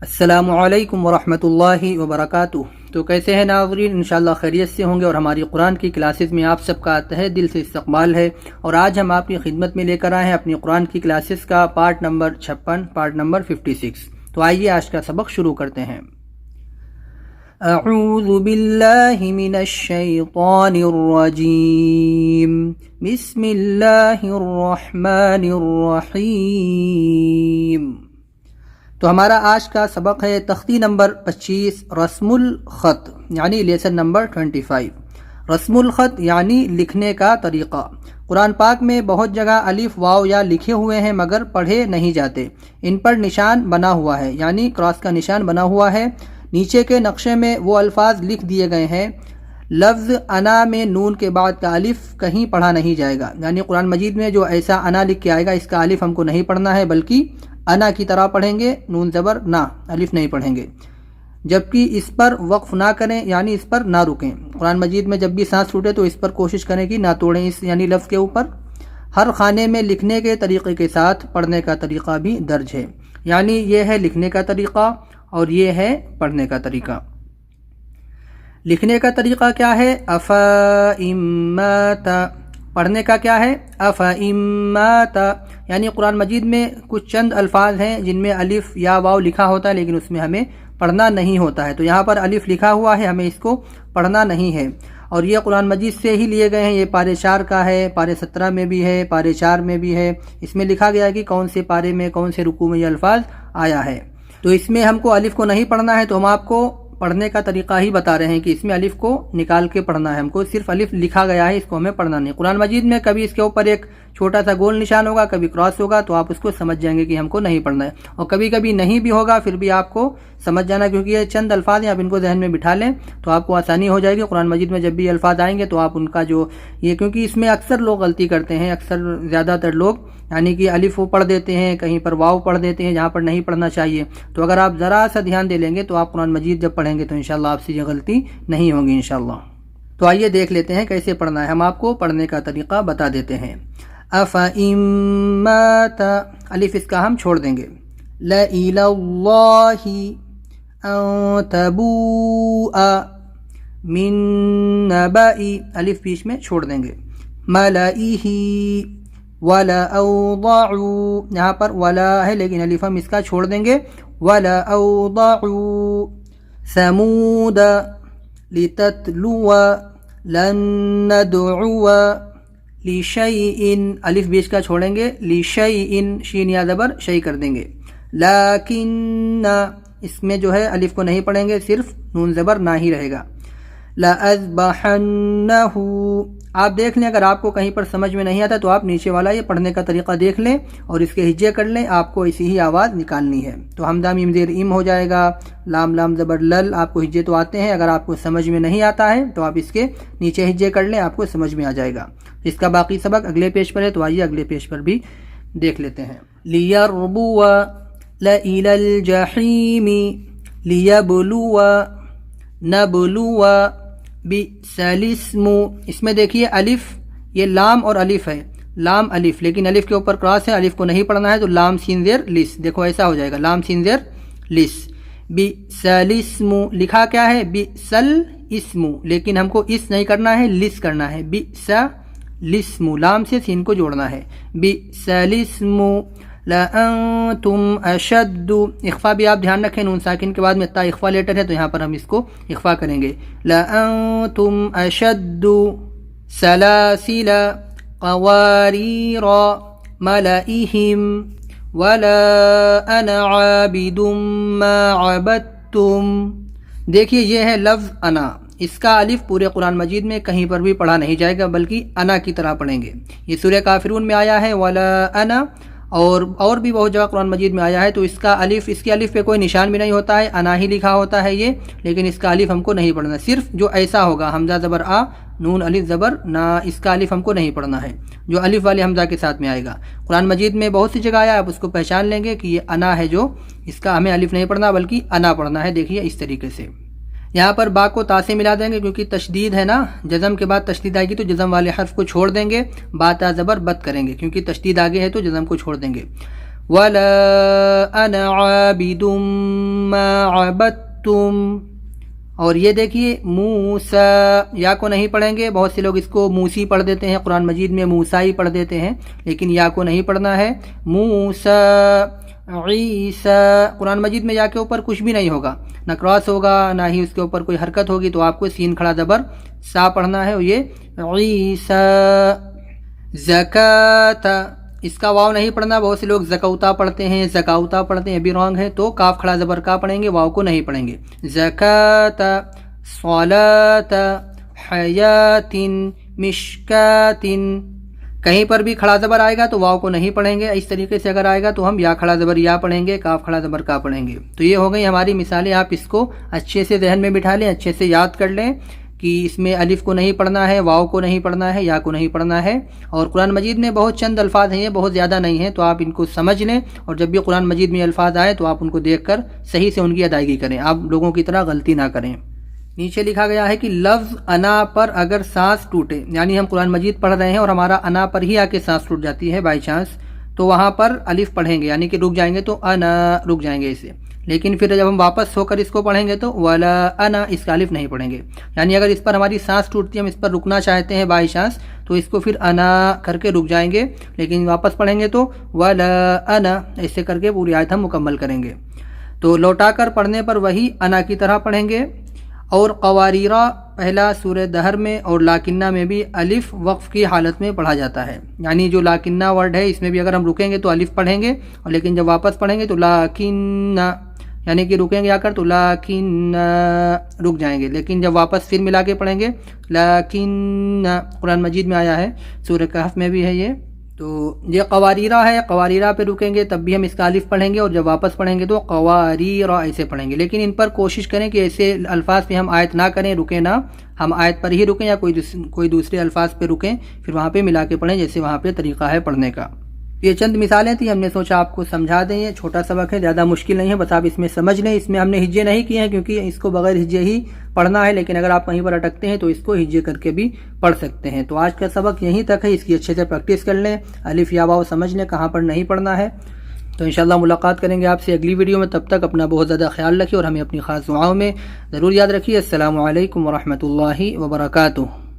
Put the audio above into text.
السلام علیکم ورحمۃ اللہ وبرکاتہ۔ تو کیسے ہیں ناظرین؟ انشاءاللہ خیریت سے ہوں گے، اور ہماری قرآن کی کلاسز میں آپ سب کا تہہ دل سے استقبال ہے۔ اور آج ہم آپ کی خدمت میں لے کر آئے ہیں اپنی قرآن کی کلاسز کا پارٹ نمبر 56، پارٹ نمبر 56۔ تو آئیے آج کا سبق شروع کرتے ہیں۔ اعوذ باللہ من الشیطان الرجیم، بسم اللہ الرحمن الرحیم۔ تو ہمارا آج کا سبق ہے تختی نمبر 25، رسم الخط یعنی لیسن نمبر 25۔ رسم الخط یعنی لکھنے کا طریقہ۔ قرآن پاک میں بہت جگہ الف واو یا لکھے ہوئے ہیں مگر پڑھے نہیں جاتے، ان پر نشان بنا ہوا ہے یعنی کراس کا نشان بنا ہوا ہے۔ نیچے کے نقشے میں وہ الفاظ لکھ دیے گئے ہیں۔ لفظ انا میں نون کے بعد کا الف کہیں پڑھا نہیں جائے گا، یعنی قرآن مجید میں جو ایسا انا لکھ کے آئے گا اس کا الف ہم کو نہیں پڑھنا ہے، بلکہ انا کی طرح پڑھیں گے، نون زبر نا، الف نہیں پڑھیں گے۔ جبکہ اس پر وقف نہ کریں یعنی اس پر نہ رکیں۔ قرآن مجید میں جب بھی سانس ٹوٹے تو اس پر کوشش کریں کہ نہ توڑیں اس یعنی لفظ کے اوپر۔ ہر خانے میں لکھنے کے طریقے کے ساتھ پڑھنے کا طریقہ بھی درج ہے، یعنی یہ ہے لکھنے کا طریقہ اور یہ ہے پڑھنے کا طریقہ۔ لکھنے کا طریقہ کیا ہے؟ افا پڑھنے کا کیا ہے؟ افا یعنی قرآن مجید میں کچھ چند الفاظ ہیں جن میں الف یا واو لکھا ہوتا ہے لیکن اس میں ہمیں پڑھنا نہیں ہوتا ہے، تو یہاں پر الف لکھا ہوا ہے، ہمیں اس کو پڑھنا نہیں ہے۔ اور یہ قرآن مجید سے ہی لیے گئے ہیں، یہ پارے 4 کا ہے، پارے 17 میں بھی ہے، پارے 4 میں بھی ہے۔ اس میں لکھا گیا ہے کہ کون سے پارے میں کون سے رکوع میں یہ الفاظ آیا ہے۔ تو اس میں ہم کو الف کو نہیں پڑھنا ہے، تو ہم آپ کو پڑھنے کا طریقہ ہی بتا رہے ہیں کہ اس میں الف کو نکال کے پڑھنا ہے، ہم کو صرف الف لکھا گیا ہے، اس کو ہمیں پڑھنا نہیں۔ قرآن مجید میں کبھی اس کے اوپر ایک چھوٹا سا گول نشان ہوگا، کبھی کراس ہوگا، تو آپ اس کو سمجھ جائیں گے کہ ہم کو نہیں پڑھنا ہے، اور کبھی کبھی نہیں بھی ہوگا پھر بھی آپ کو سمجھ جانا، کیونکہ یہ چند الفاظ ہیں، آپ ان کو ذہن میں بٹھا لیں تو آپ کو آسانی ہو جائے گی۔ قرآن مجید میں جب بھی الفاظ آئیں گے تو آپ ان کا جو یہ، کیونکہ اس میں اکثر لوگ غلطی کرتے ہیں، اکثر زیادہ تر لوگ یعنی کہ الف وہ پڑھ دیتے ہیں، کہیں پر واو پڑھ دیتے ہیں جہاں پر نہیں پڑھنا چاہیے۔ تو اگر آپ ذرا سا دھیان دے لیں گے تو آپ قرآن مجید جب پڑھیں گے تو انشاءاللہ آپ سے یہ غلطی نہیں ہوگی انشاءاللہ۔ تو آئیے دیکھ لیتے ہیں کیسے پڑھنا ہے، ہم آپ کو پڑھنے کا طریقہ بتا دیتے ہیں۔ أَفَإِن مَّاتَ الف اس کا ہم چھوڑ دیں گے۔ لَإِلَى اللَّهِ أَن تَبُوءَ مِن نَّبَإِ الف بیچ میں چھوڑ دیں گے۔ مَلَئِهِ وَلَأَوْضَعُوا یہاں پر ولا ہے لیکن الف ہم اس کا چھوڑ دیں گے۔ وَلَأَوْضَعُوا ثَمُودَ لِتَتْلُوَ لَن نَّدْعُوَ لِشَيْءٍ الف بیچ کا چھوڑیں گے، لِشَيْءٍ شین یا زبر شیء کر دیں گے۔ لیکن اس میں جو ہے الف کو نہیں پڑھیں گے، صرف نون زبر نہ ہی رہے گا۔ لَأَذْبَحَنَّهُ آپ دیکھ لیں، اگر آپ کو کہیں پر سمجھ میں نہیں آتا تو آپ نیچے والا یہ پڑھنے کا طریقہ دیکھ لیں اور اس کے ہجے کر لیں، آپ کو اسی ہی آواز نکالنی ہے۔ تو حمزہ میم زیر ام ہو جائے گا، لام لام زبر لل، آپ کو ہجے تو آتے ہیں، اگر آپ کو سمجھ میں نہیں آتا ہے تو آپ اس کے نیچے ہجے کر لیں، آپ کو سمجھ میں آ جائے گا۔ اس کا باقی سبق اگلے پیج پر ہے، تو آئیے اگلے پیج پر بھی دیکھ لیتے ہیں۔ لِيَرْبُوَ لَإِلَى الْجَحِيمِ لِيَبْلُوَ نَبْلُوَ بِئْسَ الِاسْمُ اس میں دیکھیے الف، یہ لام اور الف ہے، لام الف، لیکن الف کے اوپر کراس ہے، الف کو نہیں پڑھنا ہے، تو لام سین زیر لس، دیکھو ایسا ہو جائے گا، لام سین زیر لس۔ بِئْسَ الِاسْمُ لکھا کیا ہے؟ بِئْسَ الِاسْمُ، لیکن ہم کو اس نہیں کرنا ہے، لس کرنا ہے۔ بِئْسَ الِاسْمُ لام سے سین کو جوڑنا ہے۔ بِئْسَ الِاسْمُ لَأَنْتُمْ أَشَدُّ اخفا بھی آپ دھیان رکھیں، نون ساکن کے بعد میں تا اخفا لیٹر ہے تو یہاں پر ہم اس کو اخفا کریں گے۔ لَأَنْتُمْ أَشَدُّ سَلَاسِلَ قَوَارِيرَ مَلَئِهِمْ وَلَا أَنَا عَابِدٌ مَّا عَبَدتُّمْ دیکھیے یہ ہے لفظ انا، اس کا الف پورے قرآن مجید میں کہیں پر بھی پڑھا نہیں جائے گا بلکہ انا کی طرح پڑھیں گے۔ یہ سورہ کافرون میں آیا ہے وَلَا أَنَا، اور بھی بہت جگہ قرآن مجید میں آیا ہے، تو اس کا الف، اس کے الف پہ کوئی نشان بھی نہیں ہوتا ہے، انا ہی لکھا ہوتا ہے یہ، لیکن اس کا الف ہم کو نہیں پڑھنا، صرف جو ایسا ہوگا حمزہ زبر آ، نون الف زبر نا، اس کا الف ہم کو نہیں پڑھنا ہے، جو الف والے حمزہ کے ساتھ میں آئے گا۔ قرآن مجید میں بہت سی جگہ آیا، آپ اس کو پہچان لیں گے کہ یہ انا ہے، جو اس کا ہمیں الف نہیں پڑھنا بلکہ انا پڑھنا ہے۔ دیکھیے اس طریقے سے یہاں پر با کو تا سے ملا دیں گے، کیونکہ تشدید ہے نا، جزم کے بعد تشدید آئے گی تو جزم والے حرف کو چھوڑ دیں گے، با تا زبر بت کریں گے، کیونکہ تشدید آگے ہے تو جزم کو چھوڑ دیں گے۔ ولا انا عابد ما عبدتم. اور یہ دیکھیے موسیٰ، یا کو نہیں پڑھیں گے، بہت سے لوگ اس کو موسی پڑھ دیتے ہیں، قرآن مجید میں موسیٰ ہی پڑھ دیتے ہیں، لیکن یا کو نہیں پڑھنا ہے. موسیٰ عیسیٰ، قرآن مجید میں یا کے اوپر کچھ بھی نہیں ہوگا، نہ کراس ہوگا، نہ ہی اس کے اوپر کوئی حرکت ہوگی، تو آپ کو سین کھڑا زبر سا پڑھنا ہے. اور یہ عیسیٰ. زکاۃ، اس کا واو نہیں پڑھنا، بہت سے لوگ زکوتا پڑھتے ہیں، زکاوتا پڑھتے ہیں، یہ بھی رانگ ہے، تو کاف کھڑا زبر کا پڑھیں گے، واو کو نہیں پڑھیں گے. زکاۃ، صلاۃ، حیات، مشکات. کہیں پر بھی کھڑا زبر آئے گا تو واو کو نہیں پڑھیں گے. اس طریقے سے اگر آئے گا تو ہم یا کھڑا زبر یا پڑھیں گے، کاف کھڑا زبر کا پڑھیں گے. تو یہ ہو گئی ہماری مثالیں، آپ اس کو اچھے سے ذہن میں بٹھا لیں، اچھے سے یاد کر لیں کہ اس میں الف کو نہیں پڑھنا ہے، واو کو نہیں پڑھنا ہے، یا کو نہیں پڑھنا ہے. اور قرآن مجید میں بہت چند الفاظ ہیں، یہ بہت زیادہ نہیں ہیں، تو آپ ان کو سمجھ لیں، اور جب بھی قرآن مجید میں الفاظ آئے تو آپ ان کو دیکھ کر صحیح سے ان کی ادائیگی کریں، آپ لوگوں کی طرح غلطی نہ کریں. نیچے لکھا گیا ہے کہ لفظ انا پر اگر سانس ٹوٹے، یعنی ہم قرآن مجید پڑھ رہے ہیں اور ہمارا انا پر ہی آ کے سانس ٹوٹ جاتی ہے بائی چانس، تو وہاں پر الف پڑھیں گے، یعنی کہ رک جائیں گے، تو انا رک جائیں گے اسے. لیکن پھر جب ہم واپس ہو کر اس کو پڑھیں گے تو ولا انا، اس کا الف نہیں پڑھیں گے. یعنی اگر اس پر ہماری سانس ٹوٹتی ہے، ہم اس پر رکنا چاہتے ہیں بائی چانس، تو اس کو پھر انا کر کے رک جائیں گے، لیکن واپس پڑھیں گے تو ولا انا، ایسے کر کے پوری آیت ہم مکمل کریں گے. تو لوٹا کر پڑھنے پر وہی انا کی طرح پڑھیں گے. اور قواریرا پہلا سورہ دہر میں اور لاکنہ میں بھی الف وقف کی حالت میں پڑھا جاتا ہے، یعنی جو لاکنہ ورڈ ہے اس میں بھی اگر ہم رکیں گے تو الف پڑھیں گے، اور لیکن جب واپس پڑھیں گے تو لاکنہ، یعنی کہ رکیں گے آ کر تو لاکن رک جائیں گے، لیکن جب واپس پھر ملا کے پڑھیں گے لاکن. قرآن مجید میں آیا ہے، سورہ کہف میں بھی ہے یہ. تو یہ قواریرا ہے، قواریرا پہ رکیں گے تب بھی ہم اس کا الف پڑھیں گے، اور جب واپس پڑھیں گے تو قواریرا ایسے پڑھیں گے. لیکن ان پر کوشش کریں کہ ایسے الفاظ پہ ہم آیت نہ کریں، رکیں نہ، ہم آیت پر ہی رکیں یا کوئی دوسرے الفاظ پہ رکیں، پھر وہاں پہ ملا کے پڑھیں جیسے وہاں پہ طریقہ ہے پڑھنے کا. یہ چند مثالیں تھیں، ہم نے سوچا آپ کو سمجھا دیں. یہ چھوٹا سبق ہے، زیادہ مشکل نہیں ہے، بس آپ اس میں سمجھ لیں. اس میں ہم نے ہجے نہیں کیے ہیں کیونکہ اس کو بغیر ہجے ہی پڑھنا ہے، لیکن اگر آپ کہیں پر اٹکتے ہیں تو اس کو ہجے کر کے بھی پڑھ سکتے ہیں. تو آج کا سبق یہیں تک ہے، اس کی اچھے سے پریکٹس کر لیں، الف یا واو سمجھ لیں کہاں پر نہیں پڑھنا ہے. تو انشاءاللہ ملاقات کریں گے آپ سے اگلی ویڈیو میں. تب تک اپنا بہت زیادہ خیال رکھیے اور ہمیں اپنی خاص دعاؤں میں ضرور یاد رکھیے. السلام علیکم ورحمۃ اللہ وبرکاتہ.